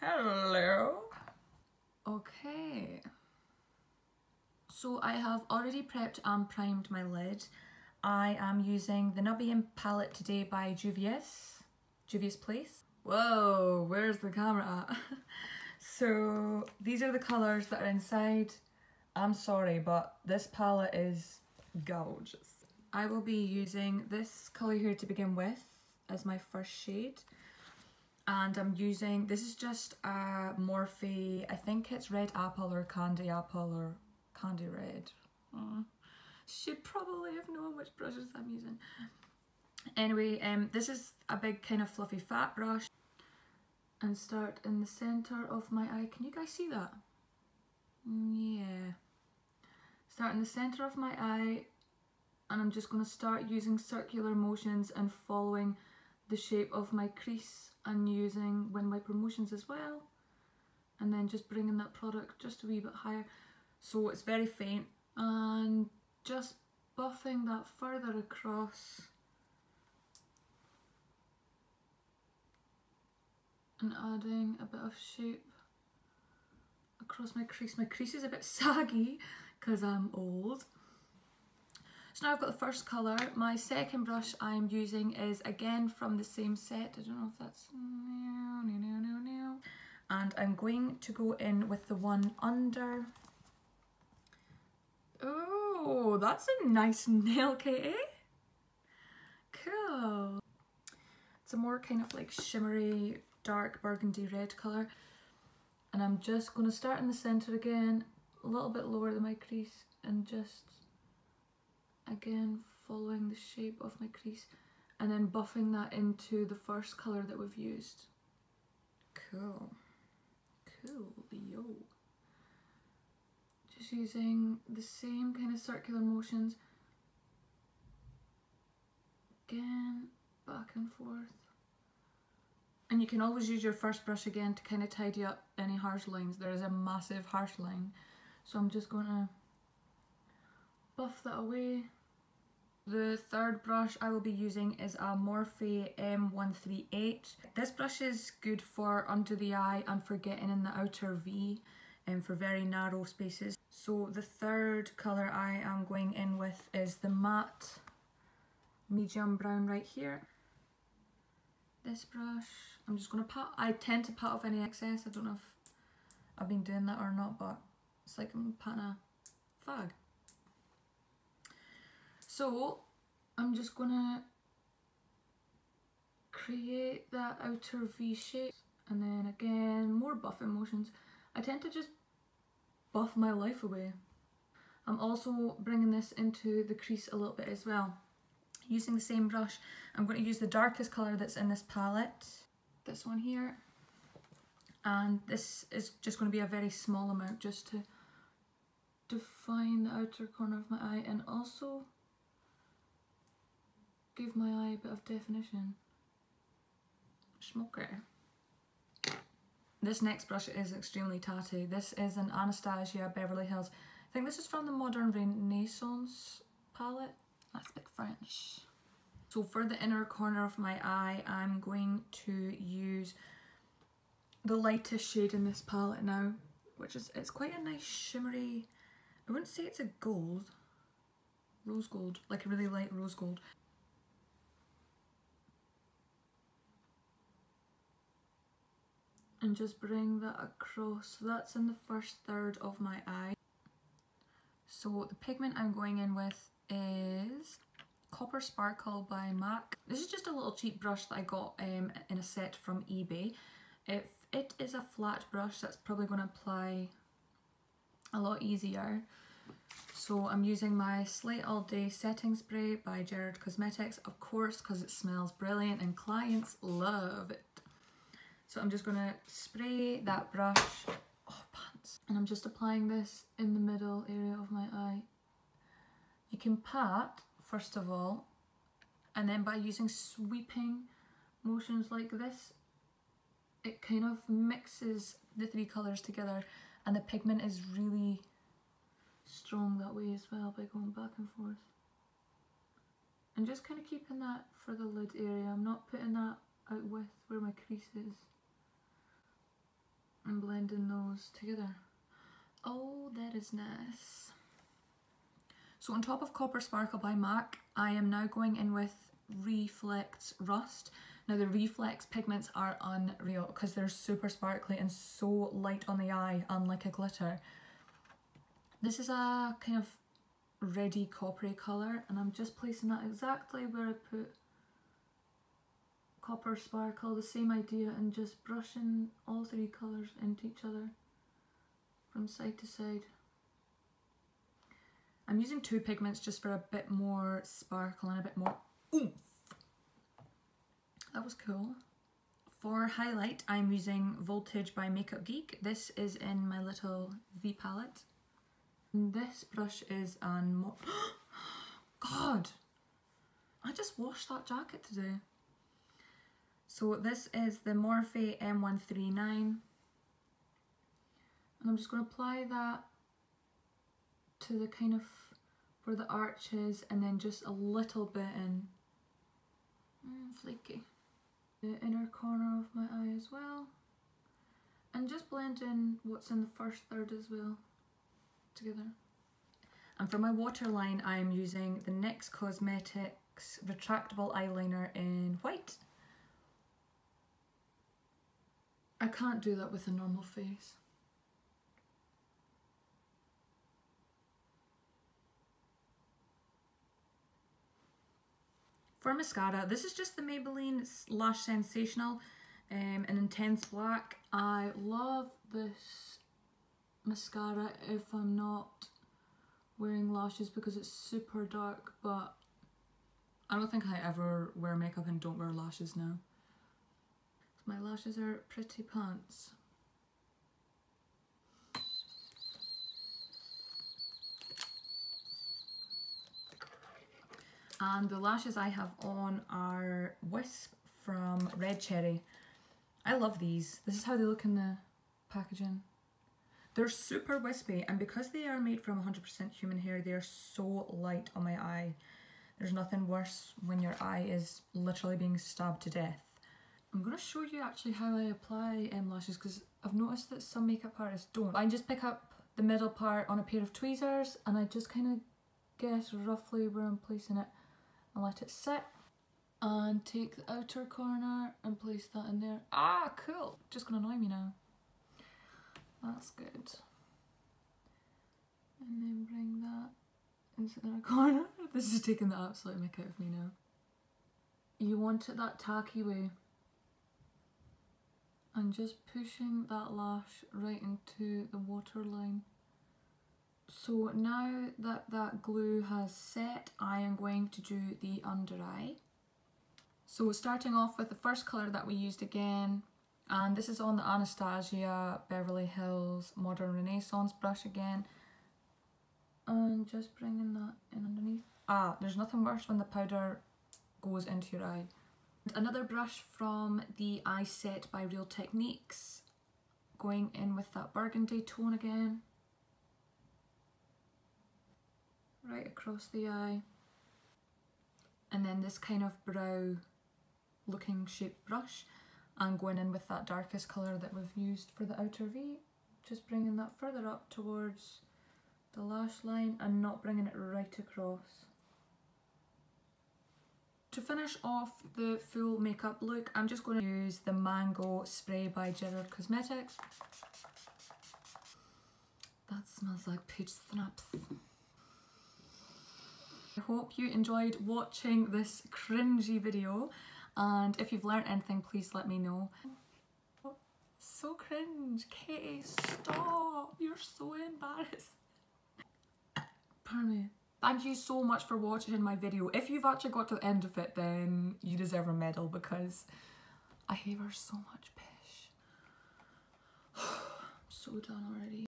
Hello. Okay. So I have already prepped and primed my lid. I am using the Nubian palette today by Juvias. Juvia's Place. Whoa, where's the camera at? So these are the colours that are inside. I'm sorry, but this palette is gorgeous. I will be using this colour here to begin with as my first shade. And I'm using, this is just a Morphe, I think it's Red Apple or Candy Apple or Candy Red. Should probably have known which brushes I'm using. Anyway, this is a big kind of fluffy fat brush. And start in the centre of my eye. Can you guys see that? Yeah. Start in the centre of my eye, and I'm just going to start using circular motions and following the shape of my crease and using wind wiper motions as well. And then just bringing that product just a wee bit higher. So it's very faint, and just buffing that further across. And adding a bit of shape across my crease. My crease is a bit saggy because I'm old. So now I've got the first colour. My second brush I'm using is again from the same set. I don't know if that's... And I'm going to go in with the one under. Oh, that's a nice nail kit, eh? Cool. It's a more kind of like shimmery, dark burgundy red colour, and I'm just going to start in the centre again, a little bit lower than my crease, and just again following the shape of my crease and then buffing that into the first colour that we've used. Cool. Coolio. Just using the same kind of circular motions, again, back and forth. And you can always use your first brush again to kind of tidy up any harsh lines. There is a massive harsh line. So I'm just going to buff that away. The third brush I will be using is a Morphe M138. This brush is good for under the eye and for getting in the outer V and for very narrow spaces. So the third colour I am going in with is the matte medium brown right here. This brush, I'm just going to pat, I tend to pat off any excess. I don't know if I've been doing that or not, but it's like I'm patting a fag. So I'm just going to create that outer V shape, and then again, more buffing motions. I tend to just buff my life away. I'm also bringing this into the crease a little bit as well. Using the same brush, I'm going to use the darkest colour that's in this palette, this one here, and this is just going to be a very small amount just to define the outer corner of my eye and also give my eye a bit of definition. Smoker. This next brush is extremely tatty. This is an Anastasia Beverly Hills. I think this is from the Modern Renaissance palette. That's big French. So for the inner corner of my eye, I'm going to use the lightest shade in this palette now, which is, it's quite a nice shimmery, I wouldn't say it's a gold, rose gold, like a really light rose gold. And just bring that across. So that's in the first third of my eye. So the pigment I'm going in with is Copper Sparkle by MAC. This is just a little cheap brush that I got in a set from eBay. If it is a flat brush, that's probably going to apply a lot easier. So I'm using my Slate All Day setting spray by Gerard Cosmetics, of course, because it smells brilliant and clients love it. So I'm just going to spray that brush, oh pants, and I'm just applying this in the middle area of my eye. You can pat, first of all, and then by using sweeping motions like this, it kind of mixes the three colours together, and the pigment is really strong that way as well by going back and forth. And just kind of keeping that for the lid area. I'm not putting that out with where my crease is. and blending those together. Oh, that is nice. So on top of Copper Sparkle by MAC, I am now going in with Reflex Rust. Now the Reflex pigments are unreal because they're super sparkly and so light on the eye, unlike a glitter. This is a kind of reddy coppery colour, and I'm just placing that exactly where I put Copper Sparkle, the same idea, and just brushing all three colours into each other from side to side. I'm using two pigments just for a bit more sparkle and a bit more oomph. That was cool. For highlight, I'm using Voltage by Makeup Geek. This is in my little V palette. And this brush is on God! I just washed that jacket today. So this is the Morphe M139. And I'm just going to apply that to the kind of where the arch is, and then just a little bit in. Flaky. The inner corner of my eye as well. And just blend in what's in the first third as well together. And for my waterline, I'm using the NYX Cosmetics retractable eyeliner in white. I can't do that with a normal face. For mascara, this is just the Maybelline Lash Sensational in Intense Black. I love this mascara if I'm not wearing lashes because it's super dark, but I don't think I ever wear makeup and don't wear lashes now. My lashes are pretty pants. And the lashes I have on are Wisp from Red Cherry. I love these. This is how they look in the packaging. They're super wispy, and because they are made from 100% human hair, they are so light on my eye. There's nothing worse when your eye is literally being stabbed to death. I'm going to show you actually how I apply lashes, because I've noticed that some makeup artists don't. I just pick up the middle part on a pair of tweezers and I just kind of guess roughly where I'm placing it and let it sit. And take the outer corner and place that in there. Ah, cool! Just going to annoy me now. That's good. And then bring that into the inner corner. This is taking the absolute mick out of me now. You want it that tacky way. And just pushing that lash right into the waterline. So now that that glue has set, I am going to do the under eye. So starting off with the first colour that we used again, and this is on the Anastasia Beverly Hills Modern Renaissance brush again. And just bringing that in underneath. Ah, there's nothing worse when the powder goes into your eye. Another brush from the Eye Set by Real Techniques, going in with that burgundy tone again. Right across the eye. And then this kind of brow looking shaped brush, and going in with that darkest colour that we've used for the outer V. Just bringing that further up towards the lash line and not bringing it right across. To finish off the full makeup look, I'm just going to use the Mango Spray by Gerard Cosmetics. That smells like peach snaps. I hope you enjoyed watching this cringy video, and if you've learnt anything, please let me know. So cringe, Katie, stop! You're so embarrassed. Pardon me. Thank you so much for watching my video. If you've actually got to the end of it, then you deserve a medal, because I gave her so much pish. I'm so done already.